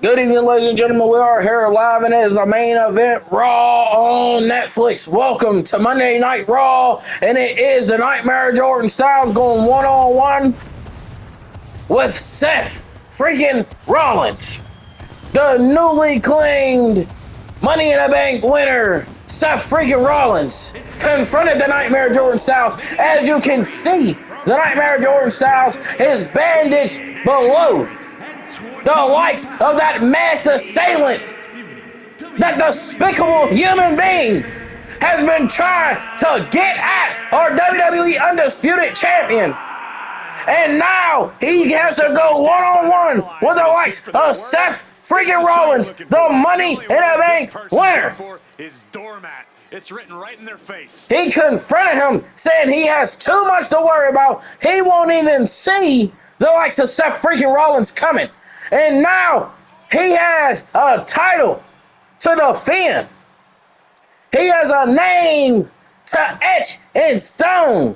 Good evening, ladies and gentlemen. We are here live, and it is the main event, Raw on Netflix. Welcome to Monday Night Raw, and it is the Nightmare Jordan Styles going one-on-one with Seth Freakin Rollins. The newly claimed Money in the Bank winner, Seth Freakin Rollins, confronted the Nightmare Jordan Styles. As you can see, the Nightmare Jordan Styles is bandaged below the likes of that masked assailant, that despicable human being has been trying to get at our WWE Undisputed Champion. And now he has to go one-on-one with the likes of Seth Freakin Rollins, the Money in the Bank winner. It's written right in their face. He confronted him, saying he has too much to worry about. He won't even see the likes of Seth Freakin Rollins coming. And now he has a title to defend. He has a name to etch in stone.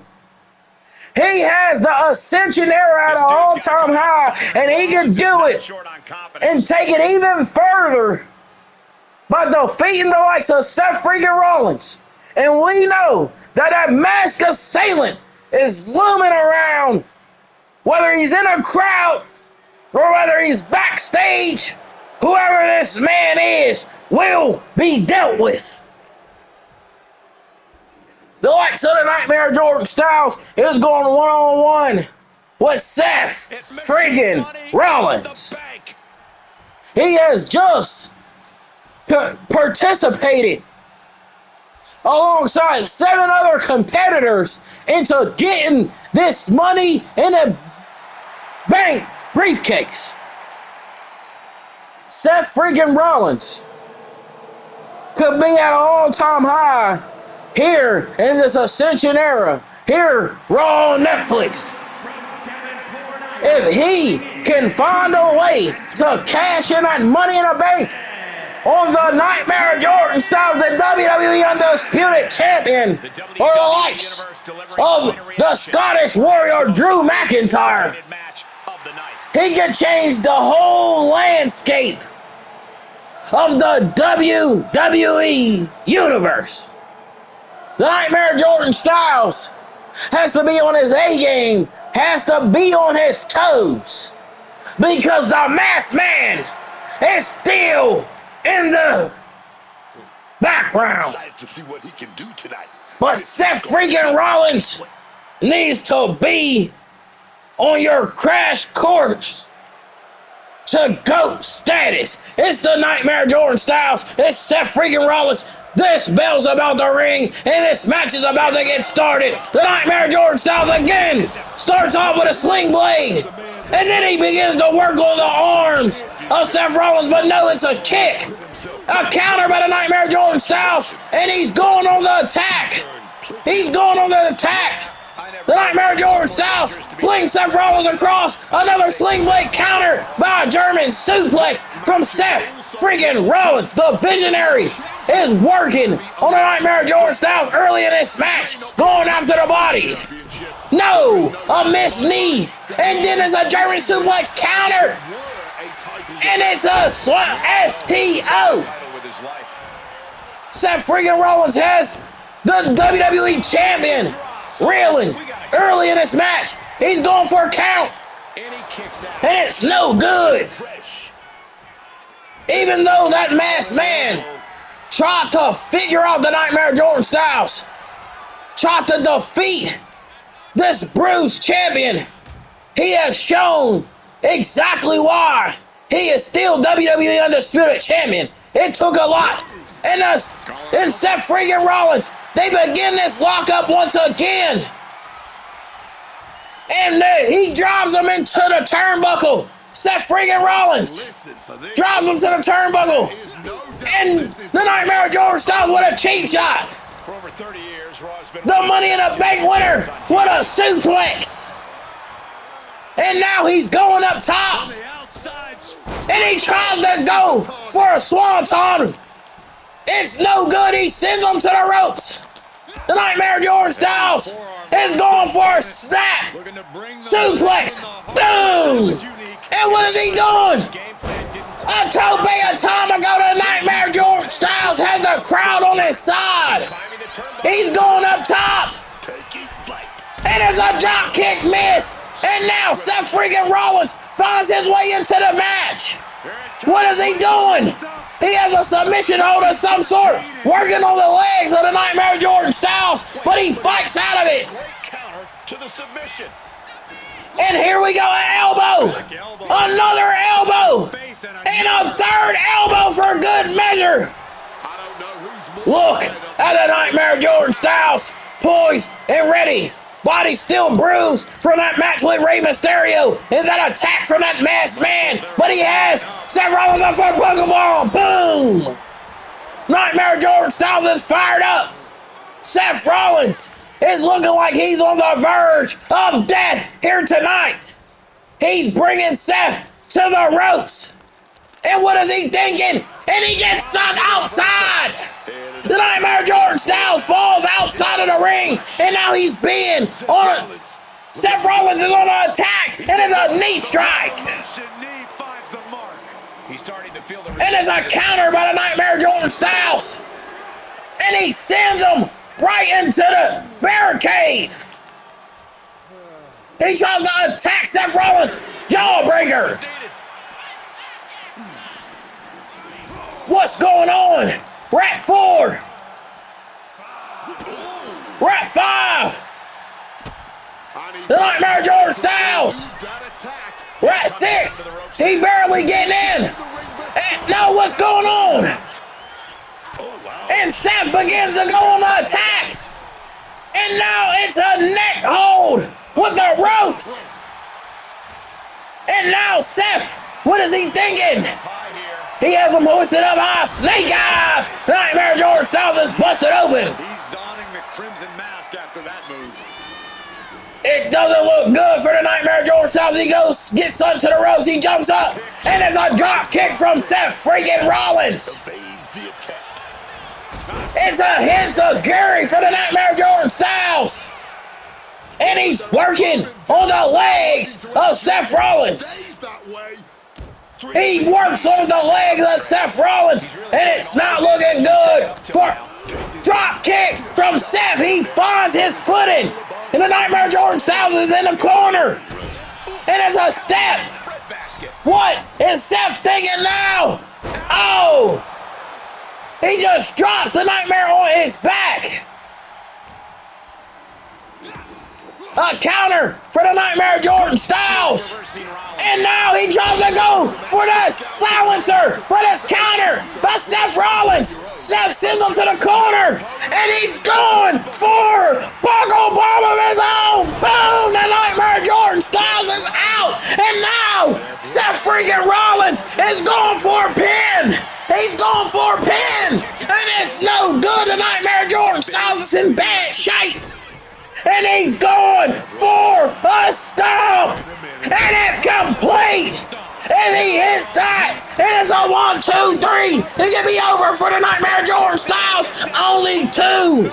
He has the Ascension era at an all-time high, and he can do it and take it even further by defeating the likes of Seth Freakin Rollins. And we know that that masked assailant is looming around, whether he's in a crowd or whether he's backstage. Whoever this man is will be dealt with. The likes of the Nightmare Jordan Styles is going one-on-one with Seth Freakin Rollins. He has just participated alongside 7 other competitors into getting this Money in the Bank briefcase. Seth Freakin Rollins could be at an all-time high here in this Ascension era, here Raw on Netflix. If he can find a way to cash in that Money in the Bank on the Nightmare Jordan Styles, the WWE Undisputed Champion, or the likes of the Scottish Warrior Drew McIntyre, he can change the whole landscape of the WWE Universe. The Nightmare Jordan Styles has to be on his A game, has to be on his toes, because the Masked Man is still in the background. To see what he can do tonight. But Seth Freakin Rollins needs to be on your crash course to GOAT status. It's the Nightmare Jordan Styles. It's Seth Freakin Rollins. This bell's about to ring, and this match is about to get started. The Nightmare Jordan Styles again starts off with a sling blade, and then he begins to work on the arms of Seth Rollins, but no, it's a kick. A counter by the Nightmare Jordan Styles, and he's going on the attack. He's going on the attack. The Nightmare Jordan Styles flings Seth Rollins across. Another sling blade counter by a German suplex from Seth Freakin Rollins. The Visionary is working on the Nightmare Jordan Styles early in this match, going after the body. No, a missed knee, and then it's a German suplex counter, and it's a STO. Seth Freakin Rollins has the WWE Champion reeling early in this match. He's going for a count, and it's no good. Even though that Masked Man tried to figure out the Nightmare Jordan Styles, tried to defeat this bruised champion, he has shown exactly why he is still WWE Undisputed Champion. It took a lot. And Seth Freakin Rollins, they begin this lockup once again. And he drives him into the turnbuckle. Seth Freakin Rollins drives him to the turnbuckle. And the Nightmare Jordan Styles with a cheap shot. The Money in the Bank winner with a suplex. And now he's going up top. And he tries to go for a swanton. It's no good. He sends him to the ropes. The Nightmare Jordan Styles is going for a snap. Suplex. Boom. And what is he doing? A Tope Atomico to Nightmare Jordan Styles has the crowd on his side. He's going up top. And it's a drop kick miss. And now Seth freaking Rollins finds his way into the match. What is he doing? He has a submission hold of some sort, working on the legs of the Nightmare Jordan Styles, but he fights out of it. And here we go, an elbow. Another elbow. And a third elbow for good measure. Look at the Nightmare Jordan Styles, poised and ready. Body still bruised from that match with Rey Mysterio. Is that attack from that masked man? But he has Seth Rollins up for a Pokeball. Boom! Nightmare Jordan Styles is fired up. Seth Rollins is looking like he's on the verge of death here tonight. He's bringing Seth to the ropes. And what is he thinking? And he gets sucked outside. The Nightmare Jordan Styles falls outside of the ring, and now he's being on a... Seth Rollins is on an attack, and it's a knee strike. And it's a counter by the Nightmare Jordan Styles. And he sends him right into the barricade. He tries to attack Seth Rollins. Jawbreaker. What's going on? We're at 4. We're at 5. The Nightmare Jordan Styles. We're at 6. He barely getting in. And now what's going on? And Seth begins to go on the attack. And now it's a neck hold with the ropes. And now Seth, what is he thinking? He has him hoisted up high. Snake eyes. Nightmare Jordan Styles is busted open. He's donning the crimson mask after that move. It doesn't look good for the Nightmare Jordan Styles. He goes, gets sent to the ropes. He jumps up. And it's a drop kick from Seth freaking Rollins. It's a hint of Gary for the Nightmare Jordan Styles. And he's working on the legs of Seth Rollins. He works on the legs of Seth Rollins, and it's not looking good for drop kick from Seth. He finds his footing, and the Nightmare Jordan Styles is in the corner. And it's a step. What is Seth thinking now? Oh! He just drops the Nightmare on his back. A counter for the Nightmare Jordan Styles. And now he tries to go for the silencer, but it's countered by Seth Rollins. Seth sends him to the corner, and he's going for Buckle Bomb of his own. Boom! The Nightmare Jordan Styles is out, and now Seth freaking Rollins is going for a pin. He's going for a pin, and it's no good. The Nightmare Jordan Styles is in bad shape. And he's going for a stomp. And it's complete. And he hits that. And it's a 1, 2, 3. It can be over for the Nightmare Jordan Styles. Only 2.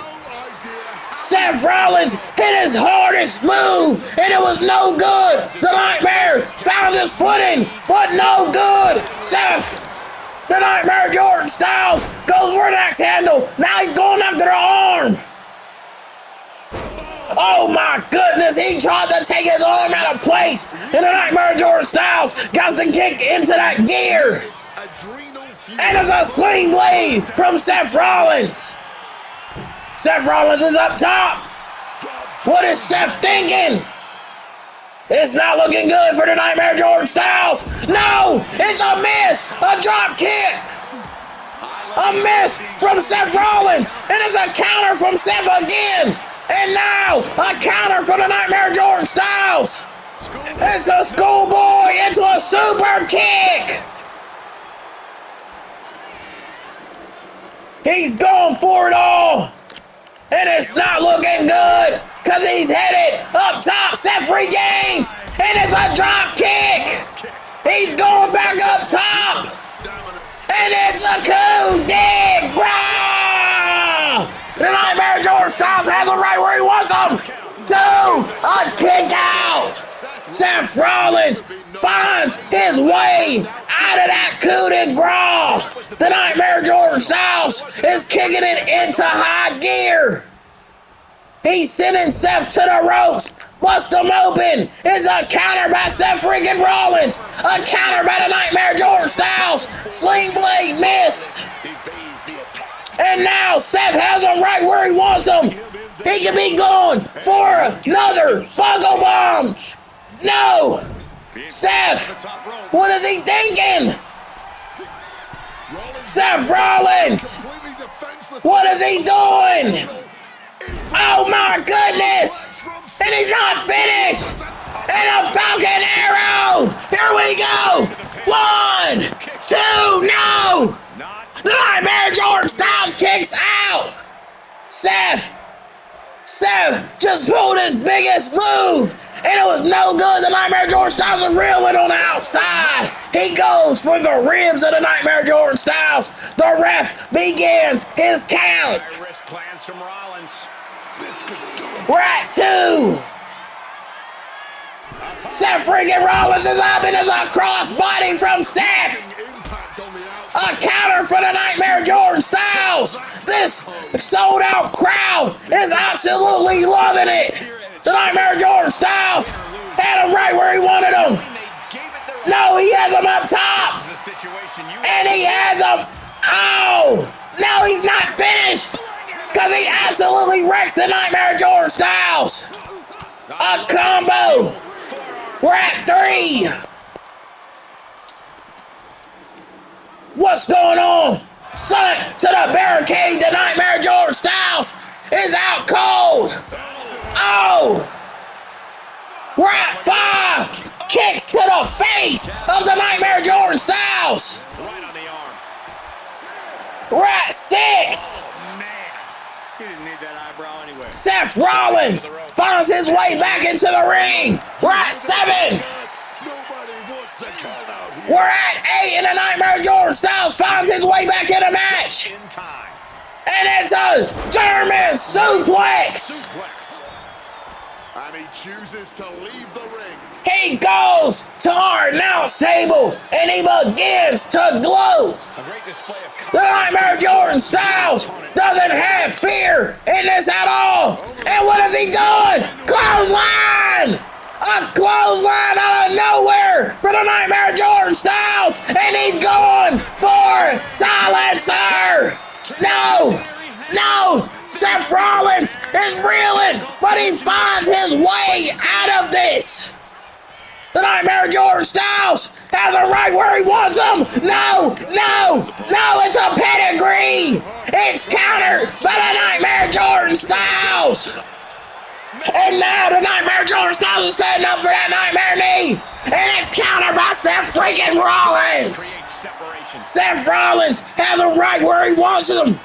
Seth Rollins hit his hardest move. And it was no good. The Nightmare found his footing. But no good. Seth, the Nightmare Jordan Styles, goes for an axe handle. Now he's going after the arm. Oh my goodness, he tried to take his arm out of place, and the Nightmare Jordan Styles got to kick into that gear. And it's a sling blade from Seth Rollins. Seth Rollins is up top. What is Seth thinking? It's not looking good for the Nightmare Jordan Styles. No, it's a miss, a drop kick. A miss from Seth Rollins, and it's a counter from Seth again. And now, a counter from the Nightmare Jordan Styles. It's a schoolboy into a super kick. He's going for it all. And it's not looking good because he's headed up top. Seth regains. And it's a drop kick. He's going back up top. And it's a coup de grace. The Nightmare Jordan Styles has him right where he wants him. A kick out. Seth Rollins finds his way out of that coup de grace. The Nightmare Jordan Styles is kicking it into high gear. He's sending Seth to the ropes. Bust him open. It's a counter by Seth freaking Rollins. A counter by the Nightmare Jordan Styles. Sling blade missed. And now Seth has him right where he wants him. He can be going for another buckle bomb. No. Seth, what is he thinking? Seth Rollins, what is he doing? Oh my goodness! And he's not finished! And a Falcon Arrow! Here we go! 1, 2, no! The Nightmare Jordan Styles kicks out! Seth just pulled his biggest move! And it was no good. The Nightmare Jordan Styles is reeling on the outside. He goes for the ribs of the Nightmare Jordan Styles. The ref begins his count. High-risk plans from Rollins. We're at 2. Seth freaking Rollins is up and there's a crossbody from Seth. A counter for the Nightmare Jordan Styles. This sold out crowd is absolutely loving it. The Nightmare Jordan Styles had him right where he wanted him. No, he has him up top. And he has him. Oh, no, he's not finished. Because he absolutely wrecks the Nightmare Jordan Styles. A combo. We're at 3. What's going on? Sent to the barricade. The Nightmare Jordan Styles is out cold. Oh. We're at 5. Kicks to the face of the Nightmare Jordan Styles. Right on the arm. We're at 6. He didn't need that eyebrow anyway. Seth Rollins finds his way back into the ring. We're at 7. We're at 8, and the Nightmare Jordan Styles finds his way back in the match. In time. And it's a German suplex. And he chooses to leave the ring. He goes to our announce table, and he begins to glow. A great display of The Nightmare Jordan Styles doesn't have fear in this at all. And what is he doing? Clothesline! A clothesline out of nowhere for the Nightmare Jordan Styles. And he's going for silencer. No! Seth Rollins is reeling, but he finds his way out of this. The Nightmare Jordan Styles has him right where he wants him. No, it's a pedigree. It's countered by the Nightmare Jordan Styles. And now the Nightmare Jordan Styles is setting up for that Nightmare knee. And it's countered by Seth freaking Rollins. Seth Rollins has him right where he wants him.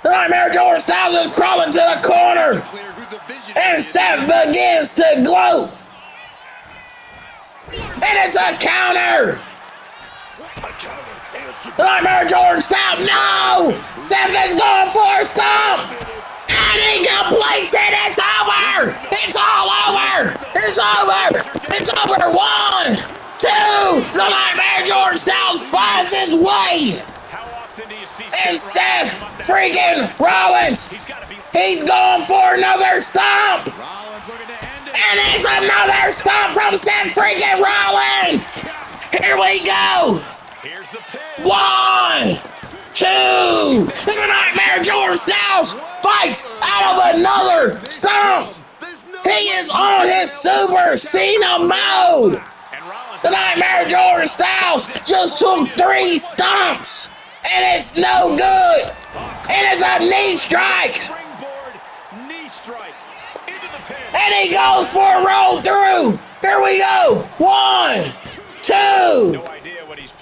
The Nightmare Jordan Styles is crawling to the corner. And Seth begins to gloat. And it's a counter. The Nightmare Jordan Styles, no! Seth is going for a stomp. And he completes it. It's over. It's all over. It's over. It's over. 1, 2. The Nightmare Jordan Styles finds his way. And Seth freaking Rollins, he's going for another stomp. And it's another stomp from Seth freaking Rollins. Here we go. 1, 2. And the Nightmare Jordan Styles fights out of another stomp. He is on his Super Cena mode. The Nightmare Jordan Styles just took 3 stomps. And it's no good. And it's a knee strike. And he goes for a roll through. Here we go. 1, 2.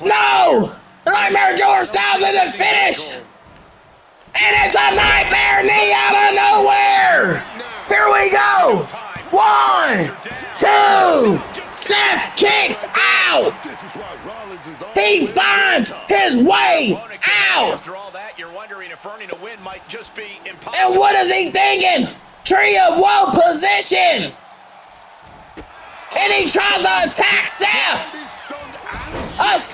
No. The Nightmare Jordan Styles isn't finished. And it's a Nightmare knee out of nowhere. Here we go. 1, 2. Seth kicks out. He finds his way out. After all that, you're wondering if earning a win might just be And what is he thinking? Tree of Woe position. And he tries to attack Seth.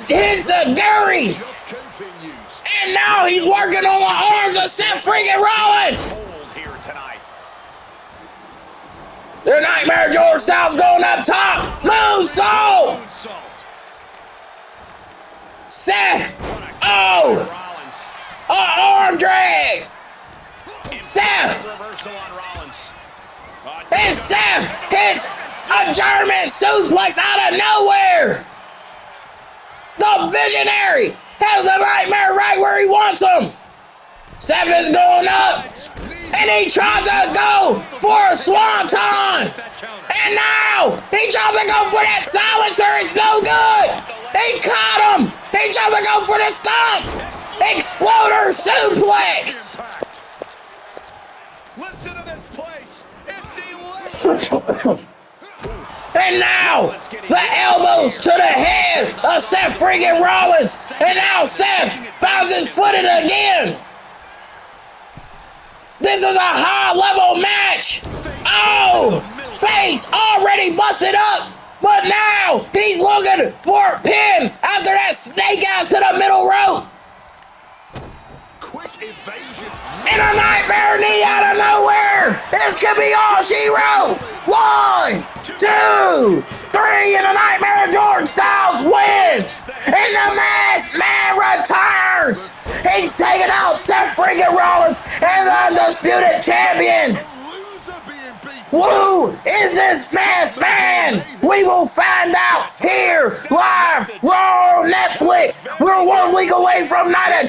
His Gary. Just continues. And now he's working on the arms of Seth freaking Rollins. Hold here tonight. The Nightmare George Styles going up top. Moonsault. Moonsault. Seth. What a Oh. Rollins. Arm drag. Seth. Reversal on Rollins. And Seth hits a German suplex out of nowhere. The Visionary has the Nightmare right where he wants him. Seth is going up. And he tries to go for a swanton. And now he tries to go for that silencer. It's no good. He caught him. He tries to go for the stomp. Exploder suplex. Listen to this place. It's electric. And now the elbows to the head of Seth freaking Rollins. And now Seth finds his footing again. This is a high level match. Oh, face already busted up. But now he's looking for a pin after that snake eyes to the middle rope. Quick evasion. And a Nightmare knee out of nowhere. This could be all she wrote. 1, 2, 3, and the Nightmare George Styles wins. And the Masked Man returns. He's taking out Seth freaking Rollins and the Undisputed Champion. A loser being beaten. Who is this Masked Man? We will find out here live, Raw on Netflix. We're 1 week away from Night of